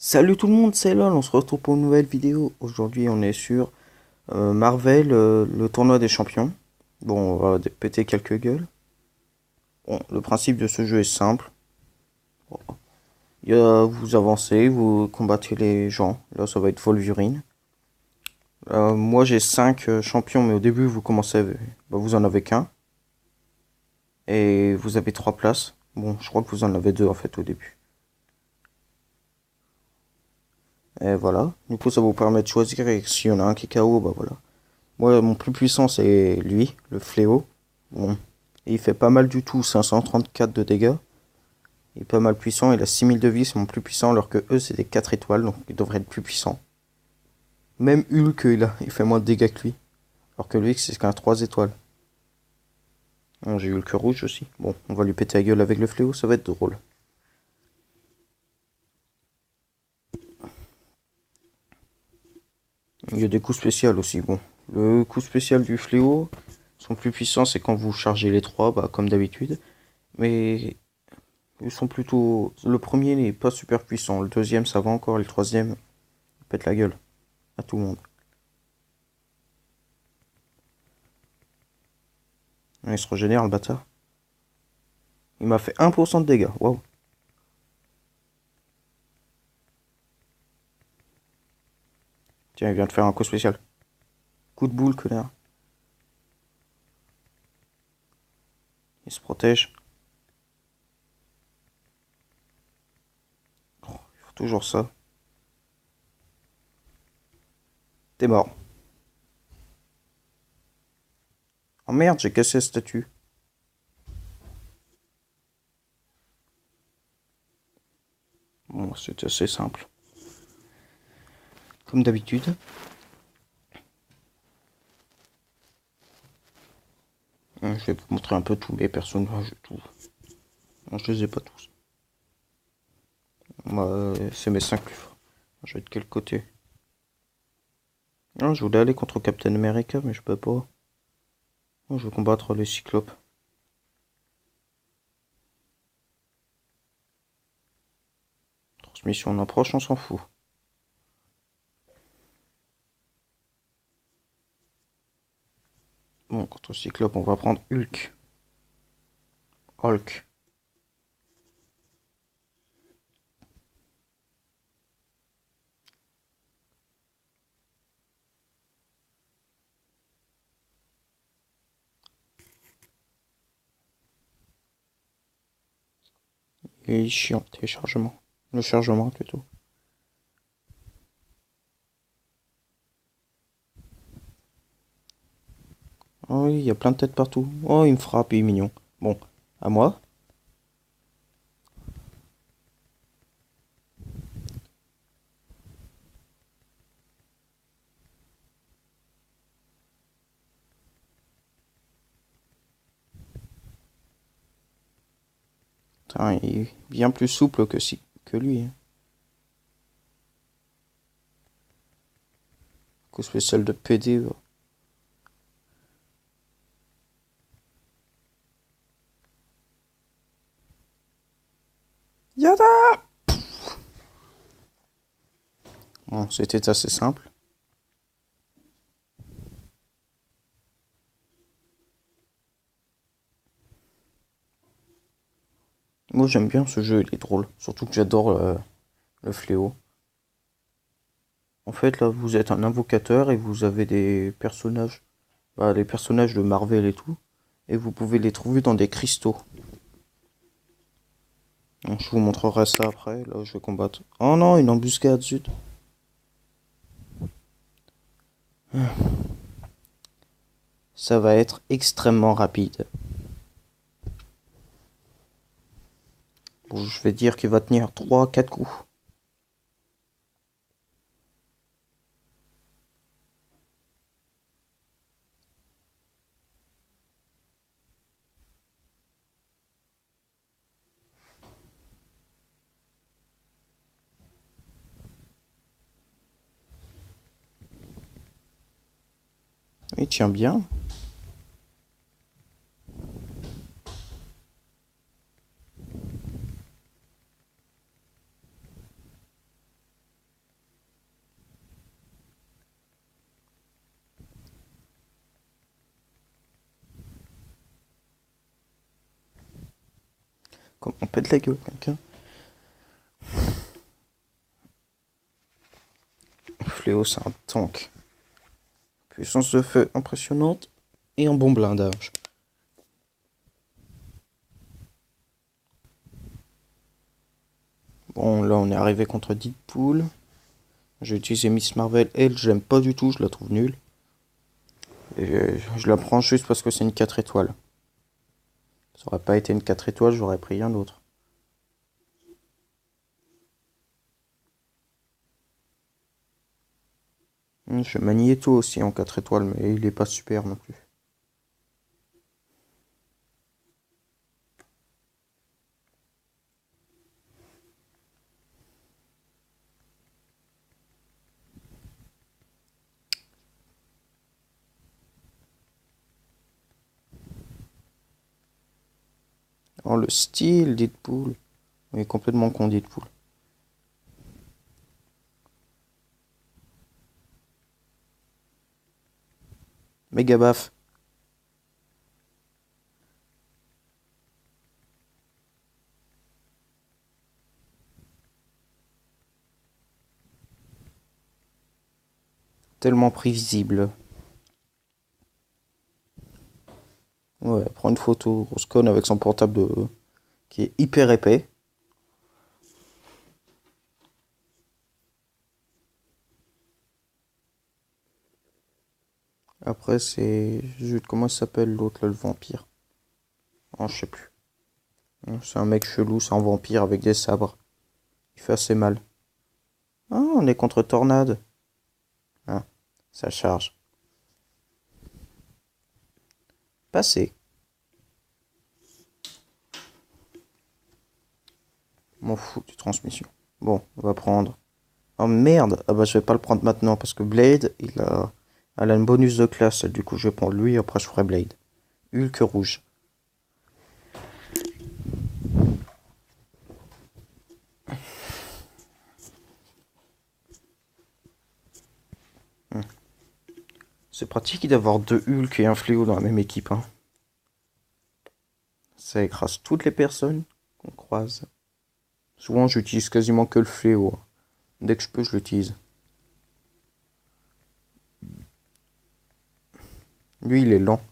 Salut tout le monde, c'est LOL, on se retrouve pour une nouvelle vidéo. Aujourd'hui on est sur Marvel, le tournoi des champions. Bon, on va péter quelques gueules. Bon, le principe de ce jeu est simple. Vous avancez, vous combattez les gens. Là ça va être Wolverine. Moi j'ai 5 champions, mais au début vous commencez, vous en avez qu'un. Et vous avez 3 places. Bon, je crois que vous en avez 2 en fait au début. Et voilà, du coup ça vous permet de choisir, et s'il y en a un qui est KO, bah voilà. Moi, mon plus puissant, c'est lui, le fléau. Bon. Et il fait pas mal du tout, 534 de dégâts. Il est pas mal puissant, il a 6000 de vie, c'est mon plus puissant, alors que eux, c'est des 4 étoiles, donc il devrait être plus puissant. Même Hulk, il fait moins de dégâts que lui. Alors que lui, c'est qu'un 3 étoiles. Bon, j'ai Hulk rouge aussi. Bon, on va lui péter la gueule avec le fléau, ça va être drôle. Il y a des coups spéciaux aussi, bon. Le coup spécial du fléau, son plus puissant, c'est quand vous chargez les 3, bah, comme d'habitude. Mais ils sont plutôt. Le premier n'est pas super puissant. Le deuxième, ça va encore. Et le troisième, il pète la gueule à tout le monde. Il se régénère, le bâtard. Il m'a fait 1% de dégâts. Waouh. Tiens, il vient de faire un coup spécial. Coup de boule, connard. Il se protège. Oh, il faut toujours ça. T'es mort. Oh merde, j'ai cassé la statue. Bon, c'était assez simple. Comme d'habitude. Je vais vous montrer un peu tous mes personnages. Tout. Non, je les ai pas tous. C'est mes 5 plus forts. Je vais être de quel côté? Non, je voulais aller contre Captain America, mais je peux pas. Non, je vais combattre les Cyclopes. Transmission en approche, on s'en fout. Bon, contre Cyclope, on va prendre Hulk. Hulk. Il est chiant, téléchargement. Le chargement, plutôt. Oh oui, il y a plein de têtes partout. Oh, il me frappe, il est mignon. Bon, à moi. Putain, il est bien plus souple que lui, hein. Coup spécial de PD. Yada! Bon, c'était assez simple. Moi, j'aime bien ce jeu, il est drôle. Surtout que j'adore le fléau. En fait, là, vous êtes un invocateur et vous avez des personnages. Bah, les personnages de Marvel et tout. Et vous pouvez les trouver dans des cristaux. Donc, je vous montrerai ça après. Là, je vais combattre. Oh non, une embuscade, zut. Ça va être extrêmement rapide. Bon, je vais dire qu'il va tenir 3-4 coups. Il tient bien. Comme on pète la gueule, quelqu'un. Fléau, c'est un tank. Puissance de feu impressionnante et un bon blindage. Bon, là, on est arrivé contre Deadpool. J'ai utilisé Miss Marvel. Elle, j'aime pas du tout, je la trouve nulle. Et je la prends juste parce que c'est une 4 étoiles. Ça aurait pas été une 4 étoiles, j'aurais pris un autre. Je fais Magneto aussi en 4 étoiles, mais il est pas super non plus. Oh, le style Deadpool. Il est complètement con Deadpool. Méga baf. Tellement prévisible. Ouais, prend une photo, grosse conne avec son portable qui est hyper épais. Après, c'est. Comment il s'appelle l'autre, là, le vampire? Oh, je sais plus. C'est un mec chelou, c'est un vampire avec des sabres. Il fait assez mal. Ah, on est contre Tornade. Ah, ça charge. Passé. M'en fous du transmission. Bon, on va prendre. Oh merde! Ah bah je vais pas le prendre maintenant parce que Blade, elle a une bonus de classe. Du coup, je vais prendre lui, après je ferai Blade. Hulk rouge. C'est pratique d'avoir deux Hulk et un Fléau dans la même équipe, hein. Ça écrase toutes les personnes qu'on croise. Souvent, j'utilise quasiment que le Fléau. Dès que je peux, je l'utilise. Lui, il est lent.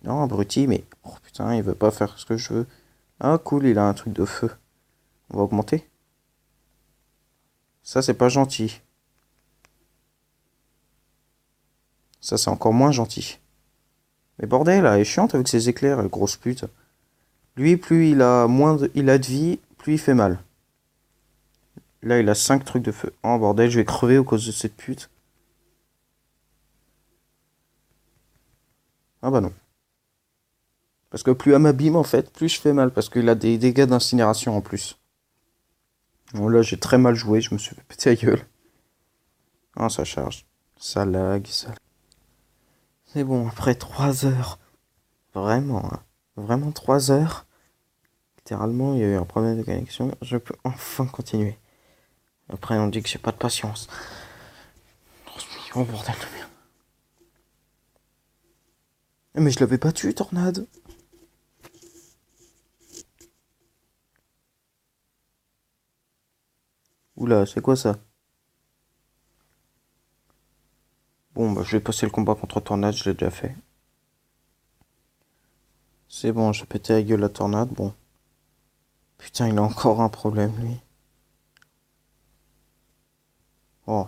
Non, abruti, mais... Oh putain, il veut pas faire ce que je veux. Ah, cool, il a un truc de feu. On va augmenter. Ça, c'est pas gentil. Ça, c'est encore moins gentil. Mais bordel, elle est chiante avec ses éclairs, elle grosse pute. Lui, plus il a de vie, plus il fait mal. Là, il a 5 trucs de feu. Oh bordel, je vais crever à cause de cette pute. Ah bah non. Parce que plus elle m'abîme, en fait, plus je fais mal. Parce qu'il a des dégâts d'incinération en plus. Bon, là, j'ai très mal joué, je me suis fait péter la gueule. Ah, ça charge. Ça lag, ça. C'est bon, après 3 heures. Vraiment, hein. Vraiment 3 heures. Littéralement, il y a eu un problème de connexion. Je peux enfin continuer. Après, on dit que j'ai pas de patience. Oh bordel de merde. Mais je l'avais battu, Tornade. Oula, c'est quoi ça? Bon, bah, je vais passer le combat contre Tornade, je l'ai déjà fait. C'est bon, j'ai pété la gueule à Tornade, bon. Putain, il a encore un problème, lui. Oh,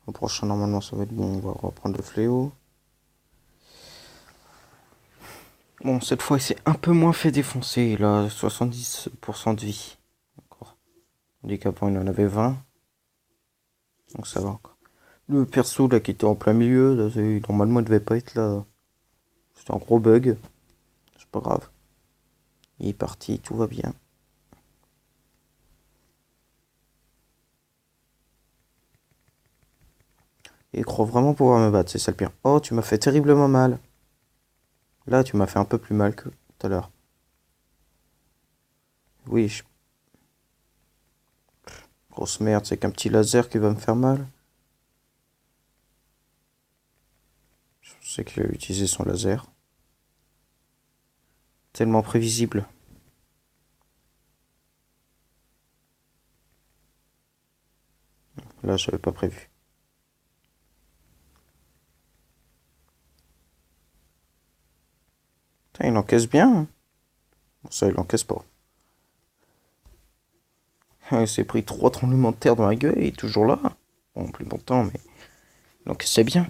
le prochain, normalement, ça va être bon. On va reprendre le fléau. Bon, cette fois, il s'est un peu moins fait défoncer. Il a 70% de vie. Encore. On dit qu'avant, il en avait 20. Donc ça va encore. Le perso, là, qui était en plein milieu, là, normalement, il devait pas être là. C'était un gros bug. C'est pas grave. Il est parti, tout va bien. Et il croit vraiment pouvoir me battre, c'est ça le pire. Oh, tu m'as fait terriblement mal. Là, tu m'as fait un peu plus mal que tout à l'heure. Oui, grosse merde, c'est qu'un petit laser qui va me faire mal. sais qu'il a utilisé son laser. Tellement prévisible. Là, j'avais pas prévu. Putain, il encaisse bien, hein. Bon, ça, il encaisse pas. Il s'est pris 3 tremblements de terre dans la gueule et il est toujours là. Bon, plus longtemps, mais il encaissait bien.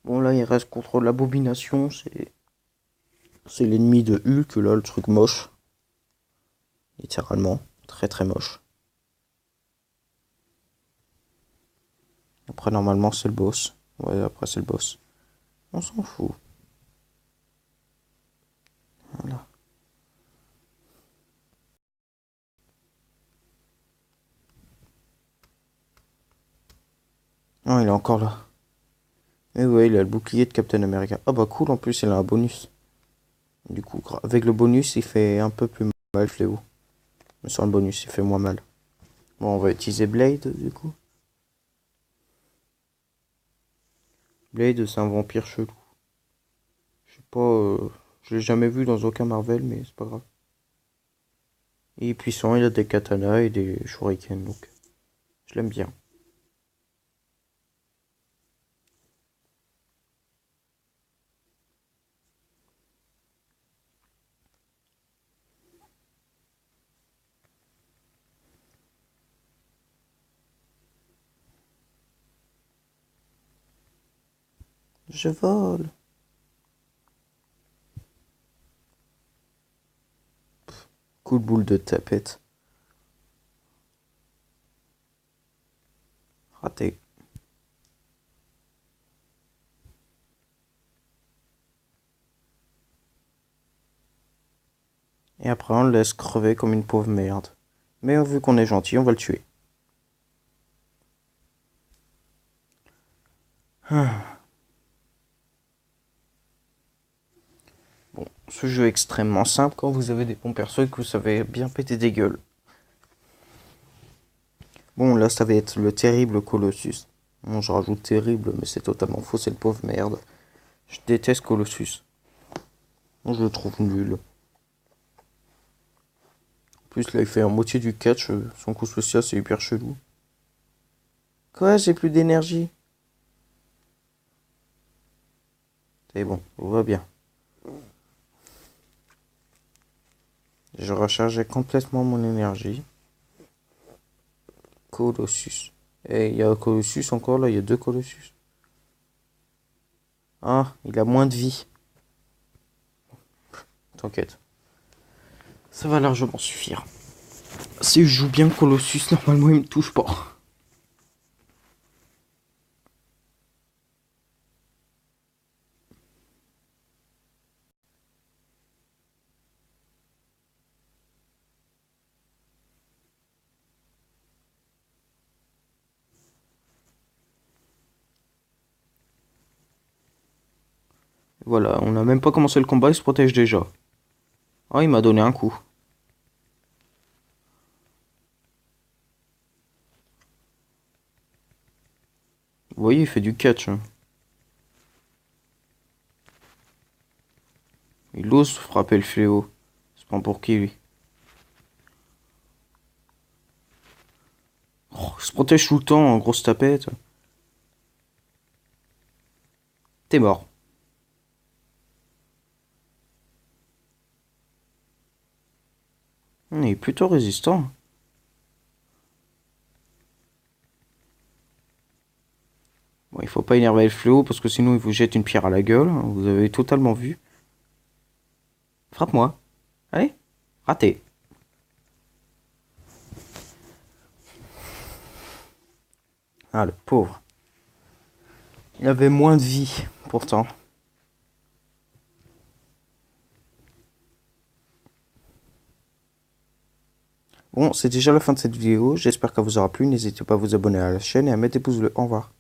Bon, là, il reste contre l'abomination. C'est l'ennemi de Hulk, là, le truc moche. Littéralement. Très très moche. Après, normalement, c'est le boss. Ouais, après, c'est le boss. On s'en fout. Voilà. Non, il est encore là. Et ouais, il a le bouclier de Captain America. Ah bah cool, en plus, il a un bonus. Du coup, avec le bonus, il fait un peu plus mal, Fléau. Mais sans le bonus, il fait moins mal. Bon, on va utiliser Blade, du coup. Blade, c'est un vampire chelou. Je sais pas, je l'ai jamais vu dans aucun Marvel, mais c'est pas grave. Il est puissant, il a des katanas et des shurikens, donc je l'aime bien. Je vole. Coup de boule de tapette. Raté. Et après, on le laisse crever comme une pauvre merde. Mais vu qu'on est gentil, on va le tuer. Bon, ce jeu est extrêmement simple quand vous avez des bons persos et que vous savez bien péter des gueules. Bon, là, ça va être le terrible Colossus. Bon, je rajoute terrible, mais c'est totalement faux, c'est le pauvre merde. Je déteste Colossus. Bon, je le trouve nul. En plus, là, il fait à moitié du catch. Son coup spécial, c'est hyper chelou. Quoi, j'ai plus d'énergie. C'est bon, tout va bien. Je rechargeais complètement mon énergie. Colossus. Et il y a un Colossus encore là, il y a 2 Colossus. Ah, il a moins de vie. T'inquiète. Ça va largement suffire. Si je joue bien Colossus, normalement il me touche pas. Voilà, on n'a même pas commencé le combat, il se protège déjà. Ah, il m'a donné un coup. Vous voyez, il fait du catch, hein. Il ose frapper le fléau. C'est pas pour qui, lui. Oh, il se protège tout le temps, grosse tapette. T'es mort. Il est plutôt résistant. Bon, il faut pas énerver le fléau parce que sinon il vous jette une pierre à la gueule. Vous avez totalement vu. Frappe-moi. Allez. Raté. Ah, le pauvre. Il avait moins de vie, pourtant. Bon, c'est déjà la fin de cette vidéo. J'espère qu'elle vous aura plu. N'hésitez pas à vous abonner à la chaîne et à mettre des pouces bleus. Au revoir.